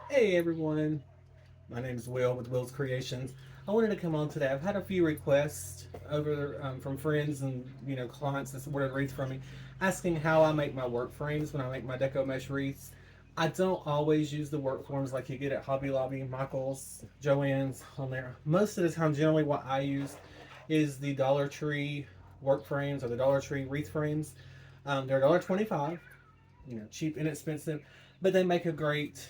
Hey everyone, my name is Will with Will's Creations. I wanted to come on today. I've had a few requests over from friends and clients that's ordered wreaths from me, asking how I make my work frames when I make my deco mesh wreaths. I don't always use the work forms like you get at Hobby Lobby, Michaels, Joann's on there. Most of the time, generally what I use is the Dollar Tree work frames or the Dollar Tree wreath frames. They're $1.25, cheap, inexpensive, but they make a great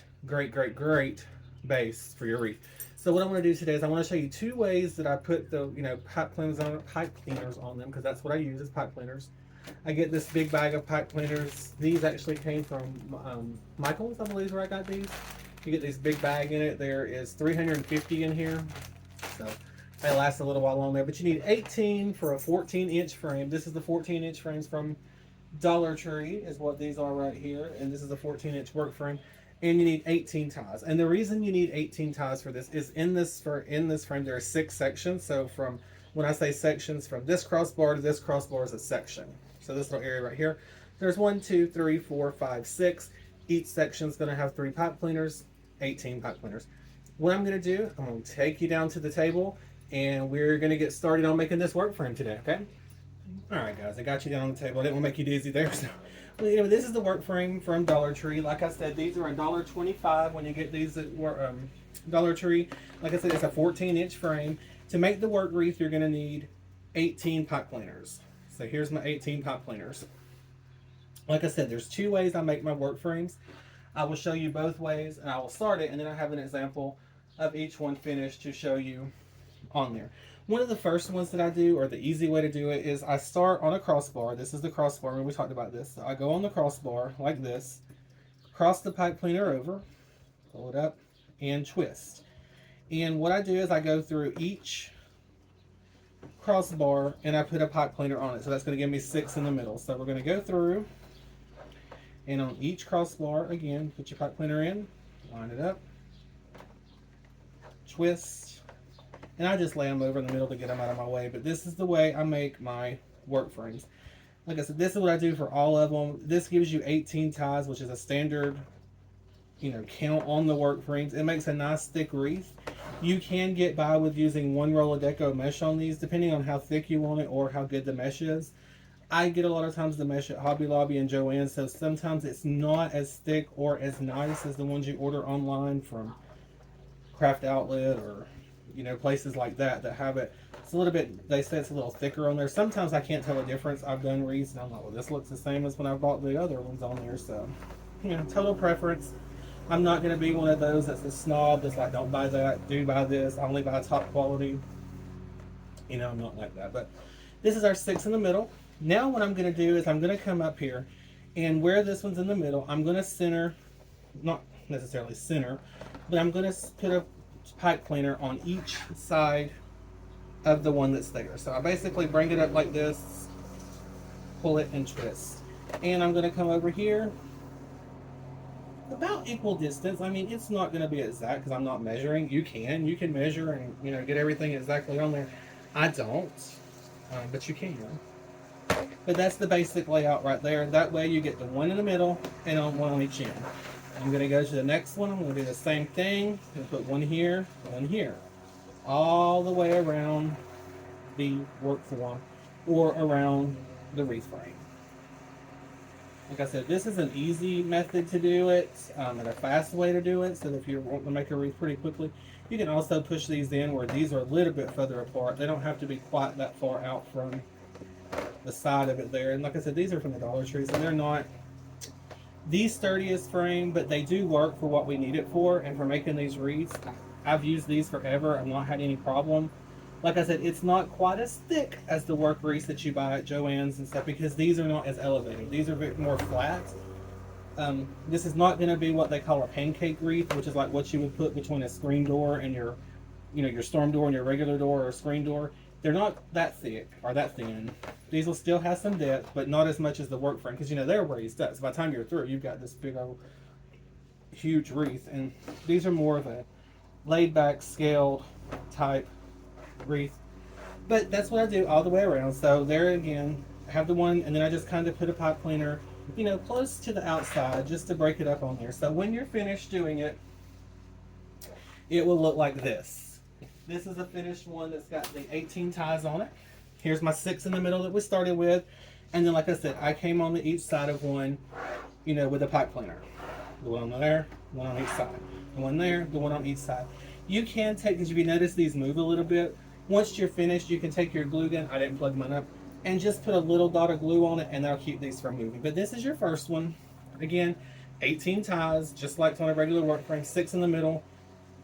base for your wreath. So what I want to do today is I want to show you two ways that I put the pipe cleaners on them, because that's what I use is pipe cleaners. I get this big bag of pipe cleaners. These actually came from Michaels, I believe, is where I got these. You get this big bag in it. There is 350 in here, so they last a little while on there. But you need 18 for a 14-inch frame. This is the 14-inch frames from Dollar Tree is what these are right here, and this is a 14-inch work frame, and you need 18 ties. And the reason you need 18 ties for this is in this frame there are 6 sections. So from when I say sections, from this crossbar to this crossbar is a section. So this little area right here, there's 1, 2, 3, 4, 5, 6. Each section is going to have 3 pipe cleaners, 18 pipe cleaners. What I'm going to do, I'm going to take you down to the table, and we're going to get started on making this work frame today. Okay. All right, guys, I got you down on the table. I didn't want to make you dizzy there. So, this is the work frame from Dollar Tree. Like I said, these are $1.25 when you get these at Dollar Tree. Like I said, it's a 14-inch frame. To make the work wreath, you're going to need 18 pipe cleaners. So here's my 18 pipe cleaners. Like I said, there's 2 ways I make my work frames. I will show you both ways, and I will start it, and then I have an example of each one finished to show you on there. One of the first ones that I do, or the easy way to do it, is I start on a crossbar. This is the crossbar when we talked about this. So I go on the crossbar like this, cross the pipe cleaner over, pull it up, and twist. And what I do is I go through each crossbar and I put a pipe cleaner on it. So that's going to give me 6 in the middle. So we're going to go through, and on each crossbar, again, put your pipe cleaner in, line it up, twist, and I just lay them over in the middle to get them out of my way. But this is the way I make my work frames. Like I said, this is what I do for all of them. This gives you 18 ties, which is a standard, count on the work frames. It makes a nice thick wreath. You can get by with using 1 roll of deco mesh on these, depending on how thick you want it or how good the mesh is. I get a lot of times the mesh at Hobby Lobby and Joann's, so sometimes it's not as thick or as nice as the ones you order online from Craft Outlet or places like that have it. It's a little bit, they say it's a little thicker on there. Sometimes I can't tell the difference. I've done wreaths and I'm like, well, this looks the same as when I bought the other ones on there. So, total preference. I'm not going to be one of those that's a snob that's like, don't buy that, do buy this, I only buy top quality. I'm not like that. But this is our 6 in the middle. Now what I'm going to do is I'm going to come up here, and where this one's in the middle, I'm going to center, not necessarily center, but I'm going to put a pipe cleaner on each side of the one that's there. So I basically bring it up like this, pull it, and twist. And I'm going to come over here about equal distance. I mean, it's not going to be exact because I'm not measuring. You can measure and get everything exactly on there. I don't, but you can. But that's the basic layout right there. That way you get the one in the middle and one on each end. I'm going to go to the next one. I'm going to do the same thing. I'm going to put one here, all the way around the work form or around the wreath frame. Like I said, this is an easy method to do it and a fast way to do it. So if you're wanting to make a wreath pretty quickly, you can also push these in where these are a little bit further apart. They don't have to be quite that far out from the side of it there. And like I said, these are from the Dollar Tree, so they're not the sturdiest frame, but they do work for what we need it for. And for making these wreaths, I've used these forever. I've not had any problem. Like I said, it's not quite as thick as the work wreaths that you buy at Joann's and stuff, because these are not as elevated. These are a bit more flat. This is not going to be what they call a pancake wreath, which is like what you would put between a screen door and your storm door and your regular door or screen door. They're not that thick or that thin. These will still have some depth, but not as much as the work frame, because they're raised up. So by the time you're through, you've got this big old huge wreath, and these are more of a laid back, scaled type wreath. But that's what I do all the way around. So there again, I have the one, and then I just kind of put a pipe cleaner, close to the outside just to break it up on there. So when you're finished doing it, it will look like this. This is a finished one that's got the 18 ties on it. Here's my 6 in the middle that we started with. And then, like I said, I came on each side of one, you know, with a pipe cleaner. The one on there, one on each side. The one there, the one on each side. You can take, because if you notice these move a little bit, once you're finished, you can take your glue gun, I didn't plug mine up, and just put a little dot of glue on it, and that'll keep these from moving. But this is your first one. Again, 18 ties, just like on a regular work frame, 6 in the middle,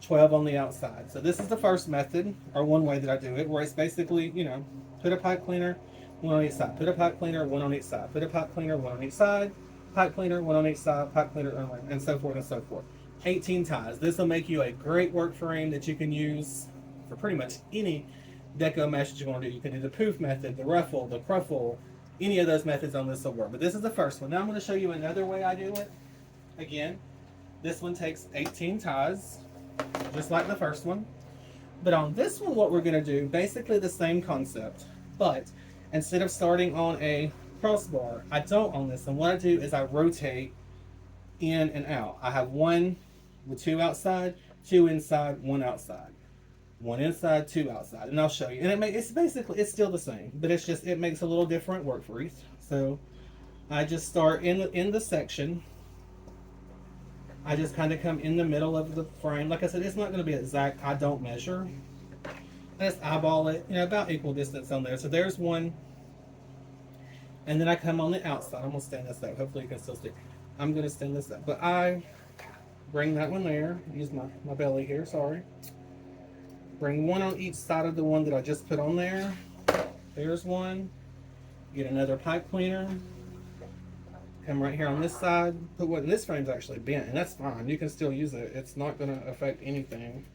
12 on the outside. So this is the first method, or one way that I do it, where it's basically, you know, put a pipe cleaner, one on each side. Put a pipe cleaner, one on each side. Put a pipe cleaner, one on each side. Pipe cleaner, one on each side. Pipe cleaner, and so forth and so forth. 18 ties. This will make you a great work frame that you can use for pretty much any deco mesh that you want to do. You can do the poof method, the ruffle, the cruffle, any of those methods on this will work. But this is the first one. Now I'm going to show you another way I do it. Again, this one takes 18 ties, just like the first one. But on this one, what we're going to do, basically the same concept, but instead of starting on a crossbar, I don't on this one. What I do is I rotate in and out. I have one with 2 outside, 2 inside, 1 outside. 1 inside, 2 outside. And I'll show you. And it's basically, it's still the same, but it's just, it makes a little different work for wreath. So I just start in the section. I just kind of come in the middle of the frame. Like I said, it's not going to be exact. I don't measure. I just eyeball it, you know, about equal distance on there. So there's one. And then I come on the outside. I'm going to stand this up. Hopefully you can still see. I'm going to stand this up. But I bring that one there. Use my belly here, sorry. Bring one on each side of the one that I just put on there. There's one. Get another pipe cleaner. Come right here on this side. Put one. This frame's actually bent, and that's fine. You can still use it. It's not going to affect anything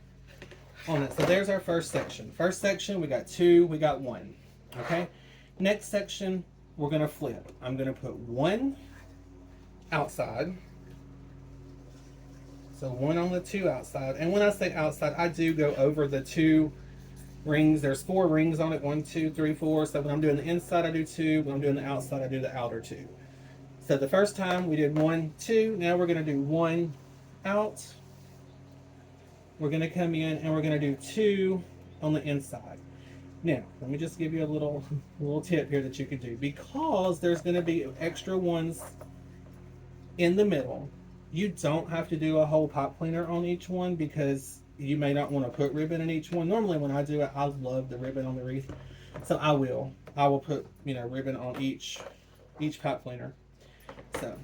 on it. So there's our first section. First section, we got 2, we got 1. Okay. Next section, we're going to flip. I'm going to put 1 outside. So 1 on the 2 outside. And when I say outside, I do go over the 2 rings. There's 4 rings on it. 1, 2, 3, 4. So when I'm doing the inside, I do 2. When I'm doing the outside, I do the outer 2. So the first time we did 1, 2. Now we're going to do 1 out. We're going to come in and we're going to do 2 on the inside. Now, let me just give you a little tip here that you can do. Because there's going to be extra ones in the middle, you don't have to do a whole pipe cleaner on each one because you may not want to put ribbon in each one. Normally when I do it, I love the ribbon on the wreath. So I will put, you know, ribbon on each pipe cleaner. So,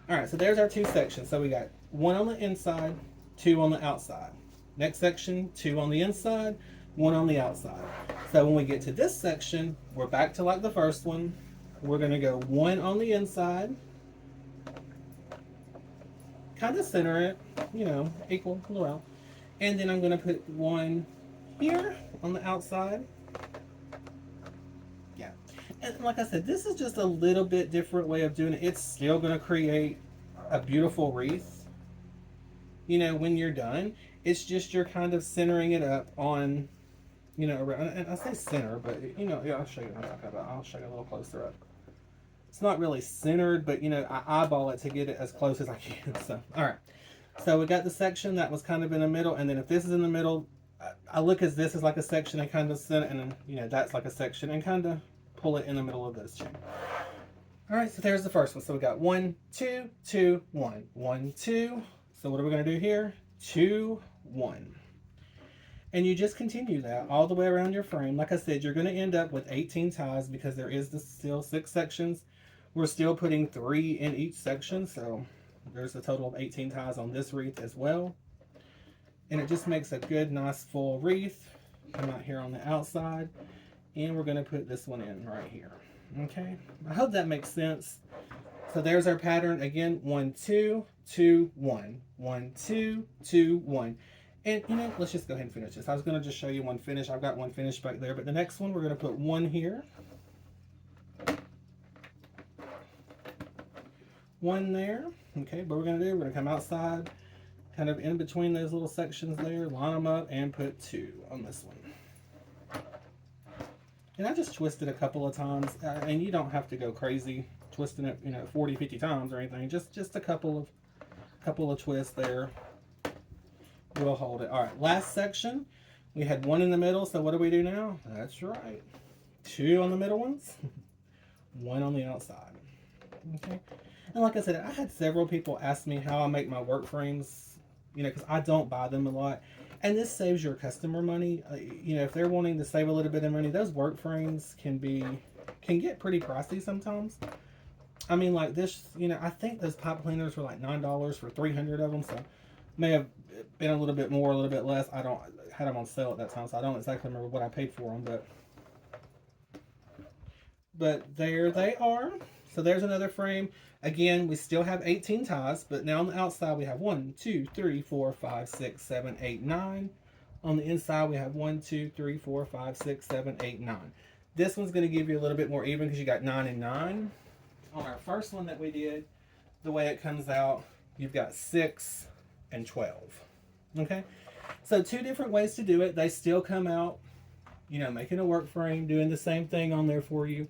all right, so there's our 2 sections. So we got 1 on the inside, 2 on the outside. Next section, 2 on the inside, 1 on the outside. So when we get to this section, we're back to like the first one. We're going to go 1 on the inside. Kind of center it, you know, equal around. And then I'm going to put 1 here on the outside. Yeah. And like I said, this is just a little bit different way of doing it. It's still going to create a beautiful wreath, you know, when you're done. It's just you're kind of centering it up on, you know, around, and I say center, but, you know, yeah, I'll show you what I'm talking about. I'll show you a little closer up. It's not really centered, but, you know, I eyeball it to get it as close as I can. So, all right. So we got the section that was kind of in the middle, and then if this is in the middle, I look at this as like a section and kind of center, and then, you know, that's like a section, and kind of pull it in the middle of those two. All right, so there's the first one. So we got 1, 2, 2, 1, 1, 2. So what are we going to do here? 2, 1. And you just continue that all the way around your frame. Like I said, you're going to end up with 18 ties because there is still 6 sections. We're still putting 3 in each section, so there's a total of 18 ties on this wreath as well. And it just makes a good, nice, full wreath. Come out here on the outside, and we're going to put this one in right here. Okay, I hope that makes sense. So there's our pattern again: 1, 2, 2, 1, 1, 2, 2, 1. And you know, let's just go ahead and finish this. I was going to just show you one finish. I've got one finish back there, but the next one we're going to put 1 here, 1 there. Okay, but we're going to come outside, kind of in between those little sections there, line them up, and put 2 on this one. And I just twisted a couple of times, and you don't have to go crazy twisting it, you know, 40, 50 times or anything. Just a couple of twists there. we'll hold it. All right, last section. We had one in the middle, so what do we do now? That's right. Two on the middle ones, one on the outside. Okay. And like I said, I had several people ask me how I make my work frames, because I don't buy them a lot. And this saves your customer money. If they're wanting to save a little bit of money, those work frames can get pretty pricey sometimes. I mean, like this, I think those pipe cleaners were like $9 for 300 of them, so may have been a little bit more, a little bit less. I don't had them on sale at that time, so I don't exactly remember what I paid for them, but there they are. So there's another frame. Again, we still have 18 ties, but now on the outside we have 1, 2, 3, 4, 5, 6, 7, 8, 9. On the inside we have 1, 2, 3, 4, 5, 6, 7, 8, 9. This one's going to give you a little bit more even because you got 9 and 9. On our first one that we did, the way it comes out, you've got 6 and 12. Okay? So two different ways to do it. They still come out, making a work frame, doing the same thing on there for you.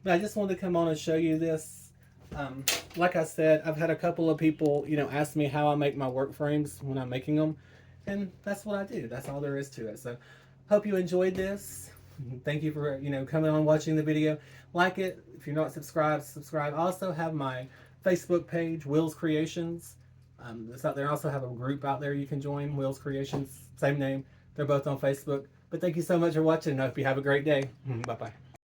But I just wanted to come on and show you this. Like I said, I've had a couple of people, ask me how I make my work frames when I'm making them. And that's what I do. That's all there is to it. So hope you enjoyed this. Thank you for, coming on watching the video. Like it. If you're not subscribed, subscribe. I also have my Facebook page, Will's Creations. It's out there. I also have a group out there you can join, Will's Creations. Same name. They're both on Facebook. But thank you so much for watching. I hope you have a great day. Bye-bye.